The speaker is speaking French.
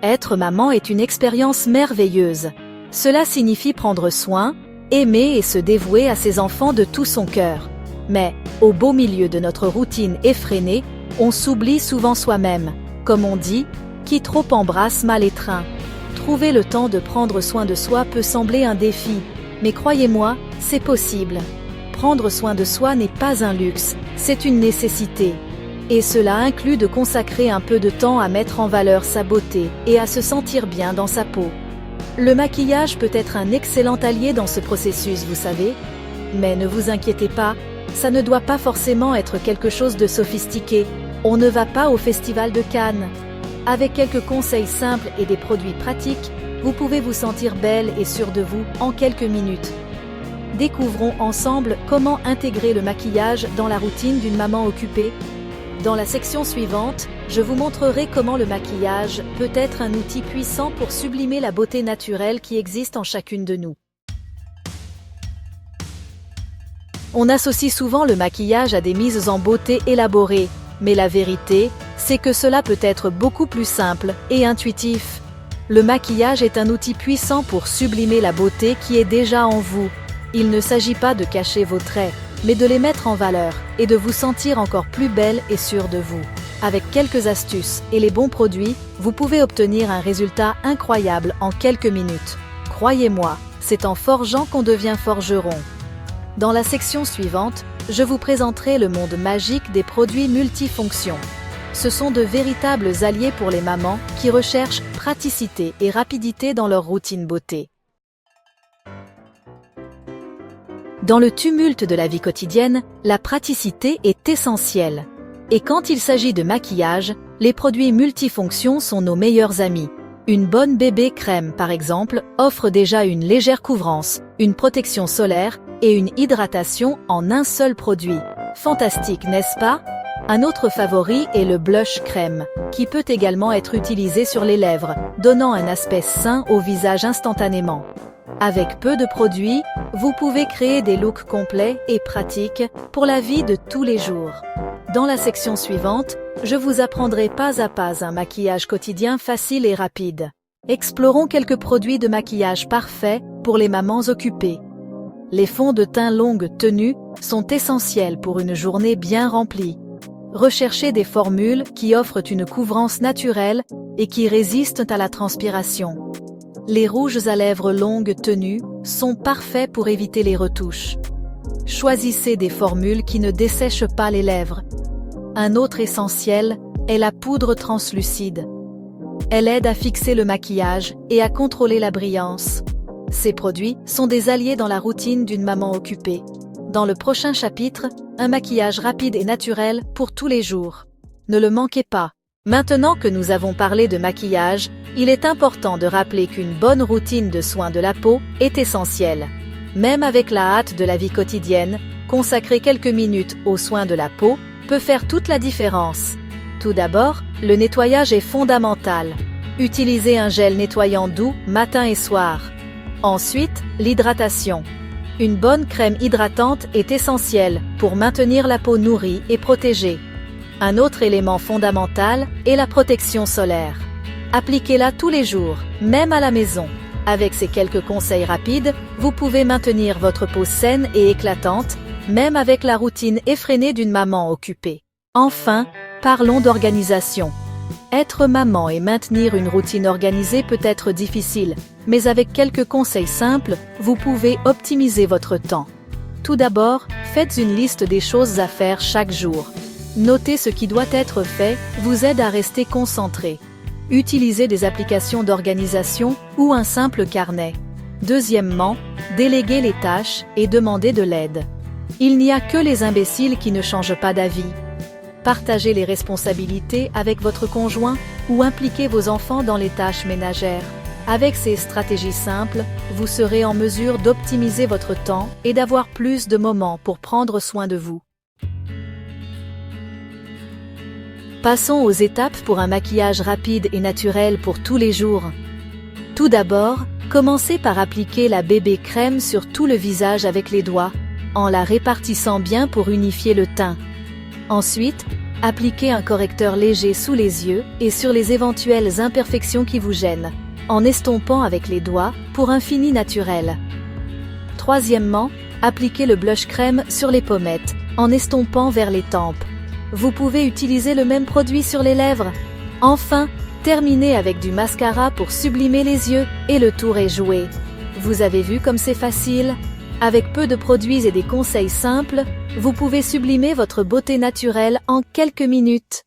Être maman est une expérience merveilleuse. Cela signifie prendre soin, aimer et se dévouer à ses enfants de tout son cœur. Mais, au beau milieu de notre routine effrénée, on s'oublie souvent soi-même. Comme on dit, qui trop embrasse mal étreint. Trouver le temps de prendre soin de soi peut sembler un défi, mais croyez-moi, c'est possible. Prendre soin de soi n'est pas un luxe, c'est une nécessité. Et cela inclut de consacrer un peu de temps à mettre en valeur sa beauté et à se sentir bien dans sa peau. Le maquillage peut être un excellent allié dans ce processus, vous savez. Mais ne vous inquiétez pas, ça ne doit pas forcément être quelque chose de sophistiqué. On ne va pas au Festival de Cannes. Avec quelques conseils simples et des produits pratiques, vous pouvez vous sentir belle et sûre de vous en quelques minutes. Découvrons ensemble comment intégrer le maquillage dans la routine d'une maman occupée. Dans la section suivante, je vous montrerai comment le maquillage peut être un outil puissant pour sublimer la beauté naturelle qui existe en chacune de nous. On associe souvent le maquillage à des mises en beauté élaborées, mais la vérité, c'est que cela peut être beaucoup plus simple et intuitif. Le maquillage est un outil puissant pour sublimer la beauté qui est déjà en vous. Il ne s'agit pas de cacher vos traits, mais de les mettre en valeur et de vous sentir encore plus belle et sûre de vous. Avec quelques astuces et les bons produits, vous pouvez obtenir un résultat incroyable en quelques minutes. Croyez-moi, c'est en forgeant qu'on devient forgeron. Dans la section suivante, je vous présenterai le monde magique des produits multifonctions. Ce sont de véritables alliés pour les mamans qui recherchent praticité et rapidité dans leur routine beauté. Dans le tumulte de la vie quotidienne, la praticité est essentielle. Et quand il s'agit de maquillage, les produits multifonctions sont nos meilleurs amis. Une bonne bébé crème, par exemple, offre déjà une légère couvrance, une protection solaire et une hydratation en un seul produit. Fantastique, n'est-ce pas? Un autre favori est le blush crème, qui peut également être utilisé sur les lèvres, donnant un aspect sain au visage instantanément. Avec peu de produits, vous pouvez créer des looks complets et pratiques pour la vie de tous les jours. Dans la section suivante, je vous apprendrai pas à pas un maquillage quotidien facile et rapide. Explorons quelques produits de maquillage parfaits pour les mamans occupées. Les fonds de teint longue tenue sont essentiels pour une journée bien remplie. Recherchez des formules qui offrent une couvrance naturelle et qui résistent à la transpiration. Les rouges à lèvres longues tenues sont parfaits pour éviter les retouches. Choisissez des formules qui ne dessèchent pas les lèvres. Un autre essentiel est la poudre translucide. Elle aide à fixer le maquillage et à contrôler la brillance. Ces produits sont des alliés dans la routine d'une maman occupée. Dans le prochain chapitre, un maquillage rapide et naturel pour tous les jours. Ne le manquez pas. Maintenant que nous avons parlé de maquillage, il est important de rappeler qu'une bonne routine de soins de la peau est essentielle. Même avec la hâte de la vie quotidienne, consacrer quelques minutes aux soins de la peau peut faire toute la différence. Tout d'abord, le nettoyage est fondamental. Utilisez un gel nettoyant doux matin et soir. Ensuite, l'hydratation. Une bonne crème hydratante est essentielle pour maintenir la peau nourrie et protégée. Un autre élément fondamental est la protection solaire. Appliquez-la tous les jours, même à la maison. Avec ces quelques conseils rapides, vous pouvez maintenir votre peau saine et éclatante, même avec la routine effrénée d'une maman occupée. Enfin, parlons d'organisation. Être maman et maintenir une routine organisée peut être difficile, mais avec quelques conseils simples, vous pouvez optimiser votre temps. Tout d'abord, faites une liste des choses à faire chaque jour. Noter ce qui doit être fait vous aide à rester concentré. Utilisez des applications d'organisation ou un simple carnet. Deuxièmement, déléguez les tâches et demandez de l'aide. Il n'y a que les imbéciles qui ne changent pas d'avis. Partagez les responsabilités avec votre conjoint ou impliquez vos enfants dans les tâches ménagères. Avec ces stratégies simples, vous serez en mesure d'optimiser votre temps et d'avoir plus de moments pour prendre soin de vous. Passons aux étapes pour un maquillage rapide et naturel pour tous les jours. Tout d'abord, commencez par appliquer la bébé crème sur tout le visage avec les doigts, en la répartissant bien pour unifier le teint. Ensuite, Appliquez un correcteur léger sous les yeux et sur les éventuelles imperfections qui vous gênent, en estompant avec les doigts pour un fini naturel. Troisièmement, appliquez le blush crème sur les pommettes, en estompant vers les tempes. Vous pouvez utiliser le même produit sur les lèvres. Enfin, terminez avec du mascara pour sublimer les yeux et le tour est joué. Vous avez vu comme c'est facile? Avec peu de produits et des conseils simples, vous pouvez sublimer votre beauté naturelle en quelques minutes.